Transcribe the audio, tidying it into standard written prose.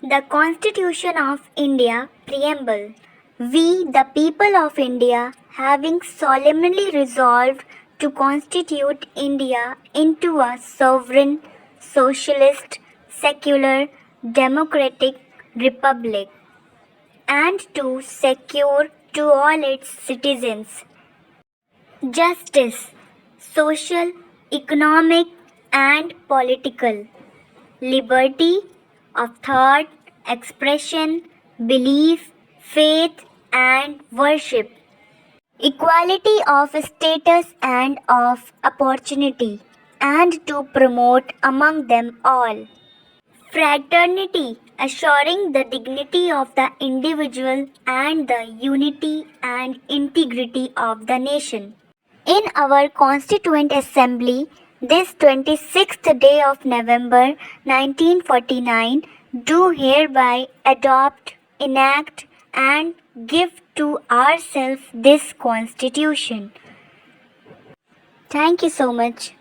The Constitution of India, Preamble. We, the people of India, having solemnly resolved to constitute India into a sovereign, socialist, secular, democratic republic, and to secure to all its citizens justice, social, economic, and political, liberty of thought, expression, belief, faith, and worship, equality of status and of opportunity, and to promote among them all fraternity, assuring the dignity of the individual and the unity and integrity of the nation. In our Constituent Assembly, this 26th day of November 1949, do hereby adopt, enact, and give to ourselves this Constitution. Thank you so much.